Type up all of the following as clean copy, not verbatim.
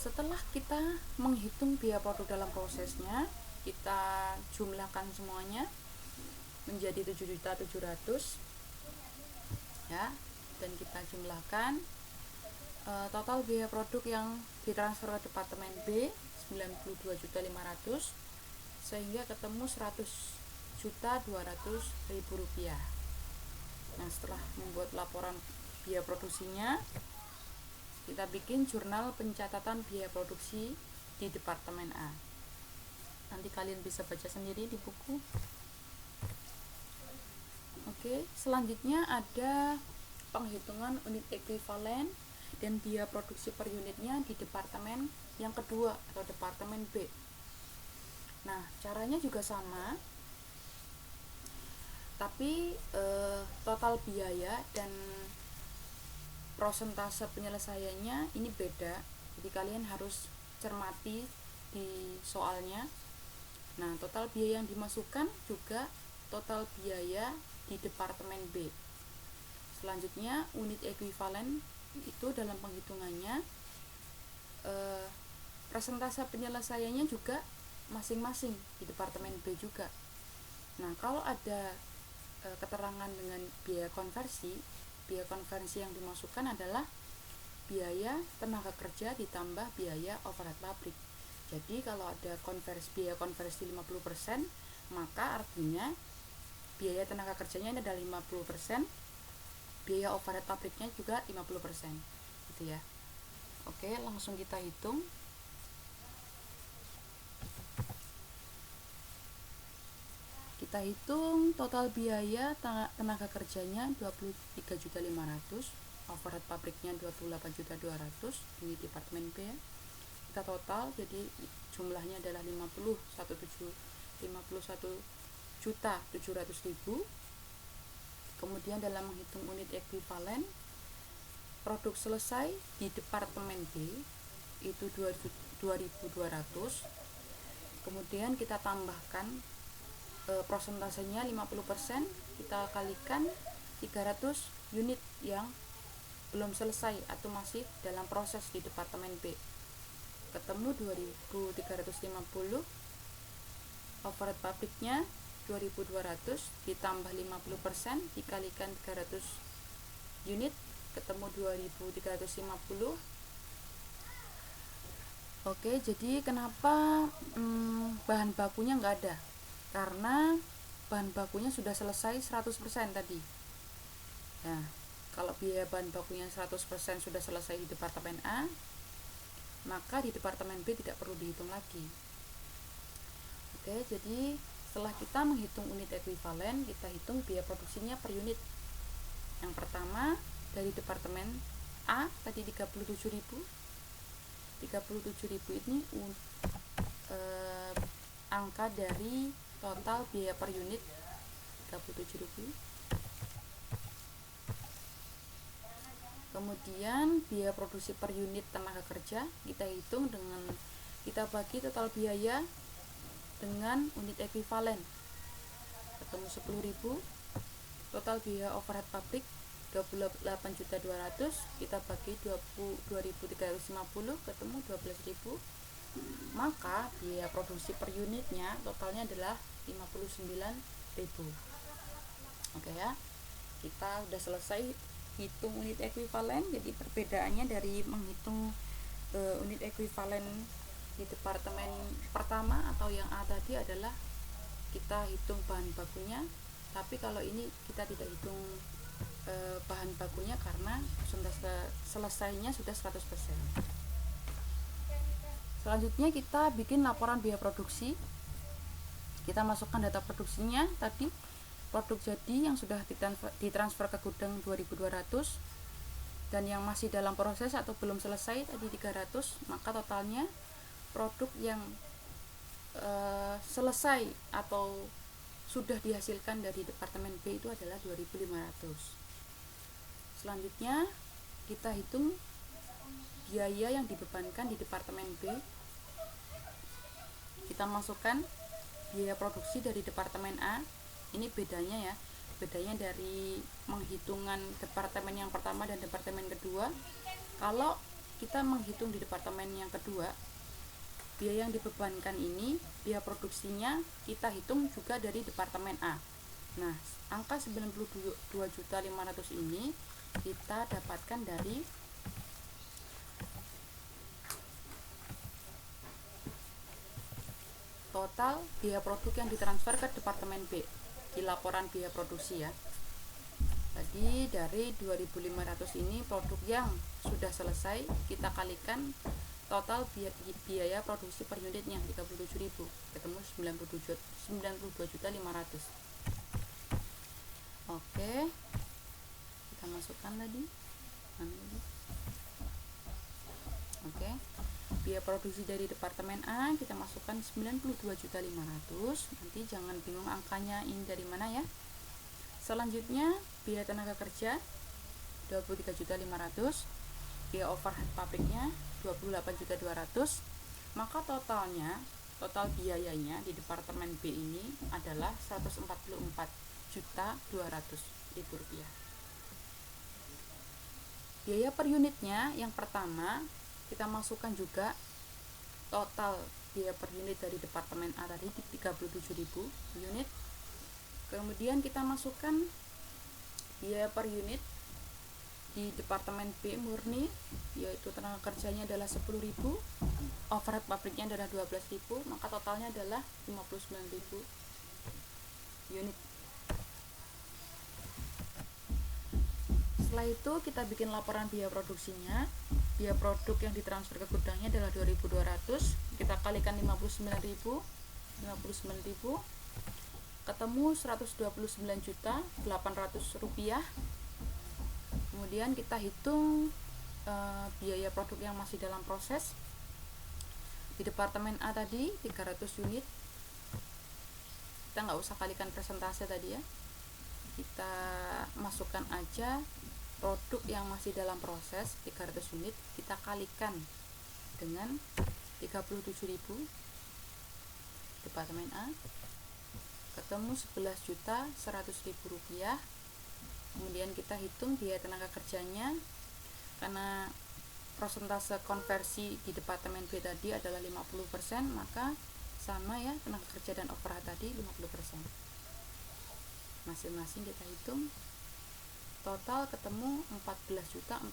Setelah kita menghitung biaya produk dalam prosesnya, kita jumlahkan semuanya menjadi 7.700.000 ya, dan kita jumlahkan total biaya produk yang ditransfer ke departemen B 92.500.000 sehingga ketemu 100.200.000 rupiah. Nah, setelah membuat laporan biaya produksinya, kita bikin jurnal pencatatan biaya produksi di departemen A. Nanti kalian bisa baca sendiri di buku. Oke, selanjutnya ada penghitungan unit ekuivalen dan biaya produksi per unitnya di departemen yang kedua atau departemen B. Nah, caranya juga sama, tapi total biaya dan prosentase penyelesaiannya ini beda. Jadi kalian harus cermati di soalnya. Nah, total biaya yang dimasukkan juga total biaya di departemen B. Selanjutnya, unit ekuivalen itu dalam penghitungannya persentase penyelesaiannya juga masing-masing di departemen B juga. Nah, kalau ada keterangan dengan biaya konversi yang dimasukkan adalah biaya tenaga kerja ditambah biaya overhead pabrik. Jadi kalau ada biaya konversi 50%, maka artinya biaya tenaga kerjanya ini adalah 50%, biaya overhead pabriknya juga 50%. Gitu ya. Oke, langsung kita hitung. Kita hitung total biaya tenaga kerjanya 23.500.000, overhead pabriknya 28.200.000 di departemen B. Kita total, jadi jumlahnya adalah 51.700.000. Kemudian dalam menghitung unit ekuivalen, produk selesai di departemen B itu 2.200. Kemudian kita tambahkan prosentasenya 50%, kita kalikan 300 unit yang belum selesai atau masih dalam proses di departemen B. Ketemu 2.350, overhead pabriknya 2.200 ditambah 50% dikalikan 300 unit, ketemu 2.350. Oke, jadi kenapa bahan bakunya nggak ada? Karena bahan bakunya sudah selesai 100% tadi. Nah, kalau biaya bahan bakunya 100% sudah selesai di departemen A, maka di departemen B tidak perlu dihitung lagi. Oke, jadi setelah kita menghitung unit ekuivalen, kita hitung biaya produksinya per unit. Yang pertama dari departemen A tadi 37.000. 37.000 ini angka dari total biaya per unit 37.000. Kemudian biaya produksi per unit tenaga kerja kita hitung dengan kita bagi total biaya dengan unit ekuivalen, ketemu 10.000. Total biaya overhead pabrik 28.200, kita bagi 2.350, ketemu 12.000. Maka biaya produksi per unitnya totalnya adalah 59.000. Oke ya, kita udah selesai hitung unit ekuivalen. Jadi perbedaannya dari menghitung unit ekuivalen di departemen pertama atau yang A tadi adalah kita hitung bahan bakunya, tapi kalau ini kita tidak hitung bahan bakunya karena selesainya sudah 100%. Selanjutnya kita bikin laporan biaya produksi. Kita masukkan data produksinya tadi, produk jadi yang sudah ditransfer ke gudang 2.200 dan yang masih dalam proses atau belum selesai tadi 300, maka totalnya produk yang selesai atau sudah dihasilkan dari departemen B itu adalah 2.500. Selanjutnya kita hitung biaya yang dibebankan di departemen B. Kita masukkan biaya produksi dari departemen A. Ini bedanya ya, bedanya dari menghitungan departemen yang pertama dan departemen kedua. Kalau kita menghitung di departemen yang kedua, biaya yang dibebankan ini, biaya produksinya kita hitung juga dari departemen A. Nah, angka 92.500.000 ini kita dapatkan dari total biaya produk yang ditransfer ke departemen B di laporan biaya produksi ya. Tadi dari 2.500 ini produk yang sudah selesai, kita kalikan total biaya produksi per unitnya 37.000, ketemu 92.500. Oke, kita masukkan tadi. Oke, biaya produksi dari departemen A kita masukkan 92.500. Nanti jangan bingung angkanya ini dari mana ya. Selanjutnya biaya tenaga kerja 23.500, biaya overhead pabriknya 28.200. Maka total biayanya di departemen B ini adalah 144.200.000 rupiah. Biaya per unitnya yang pertama kita masukkan juga total biaya per unit dari departemen A tadi 37.000 unit. Kemudian kita masukkan biaya per unit di departemen B murni, yaitu tenaga kerjanya adalah 10.000, overhead pabriknya adalah 12.000, maka totalnya adalah 59.000 unit. Setelah itu kita bikin laporan biaya produksinya. Biaya produk yang ditransfer ke gudangnya adalah 2.200, kita kalikan 59.000, ketemu 129.800 rupiah. Kemudian kita hitung biaya produk yang masih dalam proses. Di departemen A tadi 300 unit, kita nggak usah kalikan persentase tadi ya, kita masukkan aja produk yang masih dalam proses 300 unit, kita kalikan dengan 37.000 departemen A, ketemu 11.100.000 rupiah. Kemudian kita hitung biaya tenaga kerjanya, karena persentase konversi di departemen B tadi adalah 50%, maka sama ya, tenaga kerja dan overhead tadi 50%. Masing-masing kita hitung, total ketemu 14.400.000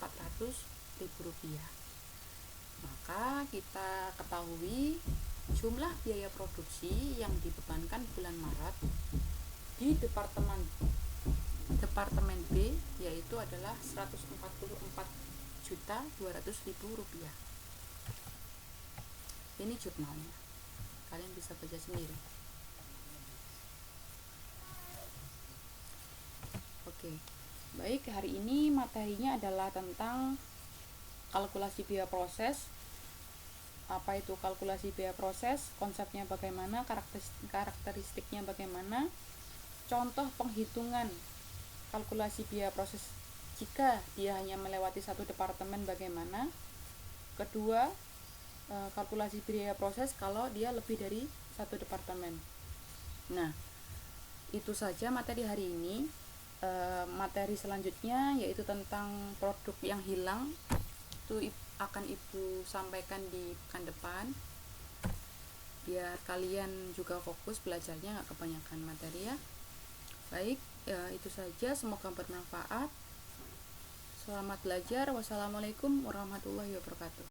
rupiah. Maka kita ketahui jumlah biaya produksi yang dibebankan bulan Maret di departemen B yaitu adalah 144.200.000 rupiah. Ini jurnalnya, kalian bisa baca sendiri. Oke. Baik, hari ini materinya adalah tentang kalkulasi biaya proses. Apa itu kalkulasi biaya proses, konsepnya bagaimana, karakteristiknya bagaimana, contoh penghitungan kalkulasi biaya proses jika dia hanya melewati satu departemen bagaimana. Kedua, kalkulasi biaya proses kalau dia lebih dari satu departemen. Nah, itu saja materi hari ini. Materi selanjutnya yaitu tentang produk yang hilang, itu akan ibu sampaikan di pekan depan biar kalian juga fokus belajarnya, nggak kebanyakan materi ya. Baik, itu saja, semoga bermanfaat. Selamat belajar. Wassalamualaikum warahmatullahi wabarakatuh.